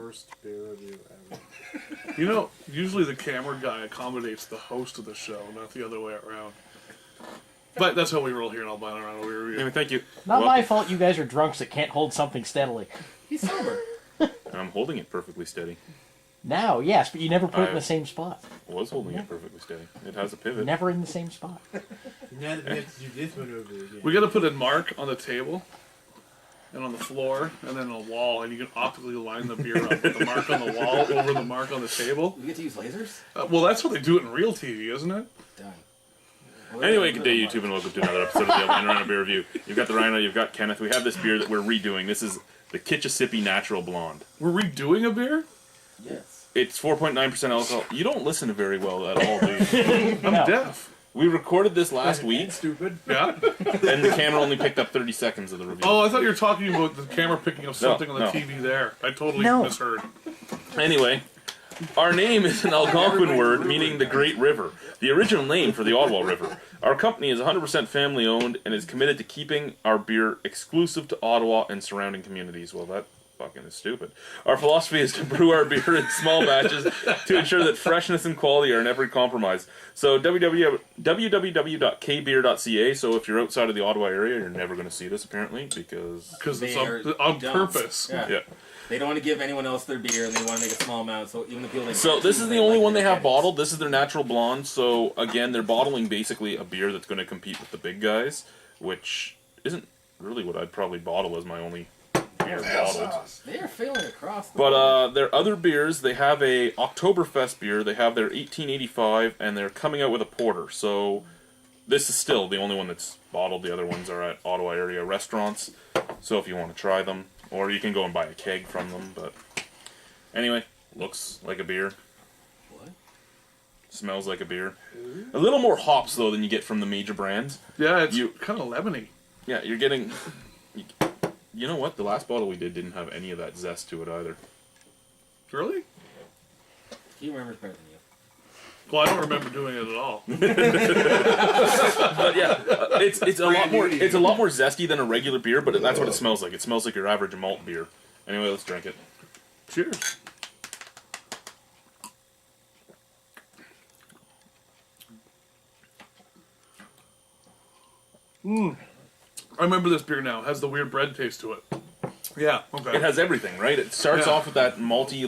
worst beer review ever. You know, usually the camera guy accommodates the host of the show, not the other way around. But that's how we roll here in Albino Rhino. Anyway, thank you. Not my fault you guys are drunks that can't hold something steadily. He's sober. I'm holding it perfectly steady. Now, yes, but you never put it in the same spot. I was holding it perfectly steady. It has a pivot. Never in the same spot. Now that we have to do this maneuver again. We got to put a mark on the table and on the floor and then on a wall, and you can optically line the beer up with the mark on the wall over the mark on the table. We get to use lasers? Well, that's how they do it in real TV, isn't it? Done. Anyway, good day, YouTube, and welcome to another episode of the Albino Rhino Beer Review. You've got the Rhino, you've got Kenneth. We have this beer that we're redoing. This is the Kichesippi Natural Blonde. We're redoing a beer? Yes. It's 4.9% alcohol. You don't listen very well at all, do you? I'm deaf. We recorded this last week, Stupid. Yeah? and the camera only picked up 30 seconds of the review. Oh, I thought you were talking about the camera picking up something on the no. TV there. I totally misheard. Anyway, our name is an Algonquin word meaning the Great River, the original name for the Ottawa River. Our company is 100% family owned and is committed to keeping our beer exclusive to Ottawa and surrounding communities. Well, that fucking is stupid. Our philosophy is to brew our beer in small batches to ensure that freshness and quality are never compromised. So www.kbeer.ca. So if you're outside of the Ottawa area, you're never going to see this apparently because it's on purpose. Yeah. They don't want to give anyone else their beer, and they want to make a small amount. So even the people. So this is the only one they have bottled. This is their natural blonde. So again, they're bottling basically a beer that's going to compete with the big guys, which isn't really what I'd probably bottle as my only beer bottled. They are failing across. But their other beers, they have a Oktoberfest beer. They have their 1885, and they're coming out with a porter. So this is still the only one that's bottled. The other ones are at Ottawa area restaurants. So if you want to try them. Or you can go and buy a keg from them, but anyway, looks like a beer. What? Smells like a beer. A little more hops, though, than you get from the major brands. Yeah, it's kind of lemony. Yeah, you're getting... You know what? The last bottle we did didn't have any of that zest to it, either. Really? He remembers better than you. Well, I don't remember doing it at all. But yeah, it's a lot more zesty than a regular beer, but that's what it smells like. It smells like your average malt beer. Anyway, let's drink it. Cheers. I remember this beer now. It has the weird bread taste to it. Yeah, okay. It has everything, right? It starts off with that malty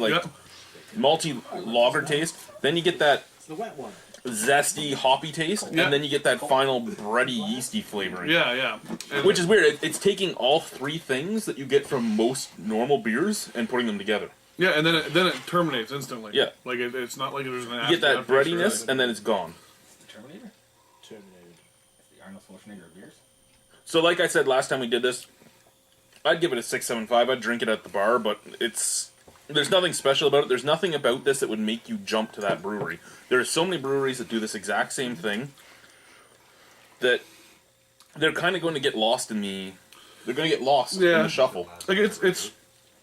lager taste. Then you get that The wet one. zesty, hoppy taste, and then you get that final bready, yeasty flavoring. Yeah. Which is weird. It's taking all three things that you get from most normal beers and putting them together. Yeah, and then it terminates instantly. Yeah. Like it's not like there's an You get that breadiness, and then it's gone. Terminator? Terminated. The Arnold Schwarzenegger of beers? So like I said last time we did this, I'd give it a 6.75. I'd drink it at the bar, but there's nothing special about it. There's nothing about this that would make you jump to that brewery. There are so many breweries that do this exact same thing that they're kind of going to get lost in the... They're going to get lost in the shuffle. Like it's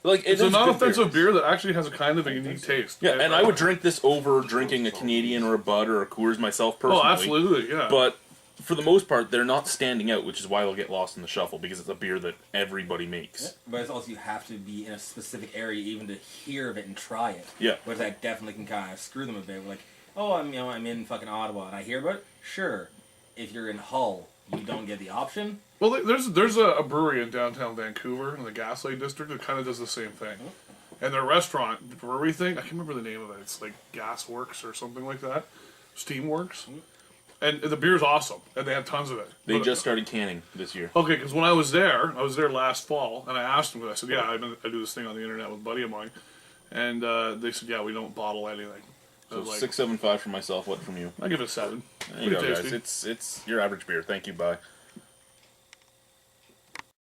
It's a non-offensive beer that actually has a kind of a unique taste. Yeah, and I would drink this over drinking a Canadian or a Bud or a Coors myself personally. Oh, absolutely, yeah. But for the most part, they're not standing out, which is why they'll get lost in the shuffle, because it's a beer that everybody makes. Yeah. But it's also you have to be in a specific area even to hear of it and try it. Yeah. But that definitely can kind of screw them a bit. Like, oh, I'm in fucking Ottawa and I hear about it. Sure, if you're in Hull, you don't get the option. Well, there's a brewery in downtown Vancouver in the Gaslight District that kind of does the same thing. And their restaurant brewery thing, I can't remember the name of it. It's like Gasworks or something like that. Steamworks. And the beer's awesome, and they have tons of it. They just started canning this year. Okay, because when I was there last fall, and I asked them, I said, yeah, I do this thing on the internet with a buddy of mine. And they said, yeah, we don't bottle anything. So 6.75 for myself, what from you? I give it a 7. There you go, guys. It's your average beer. Thank you, bye.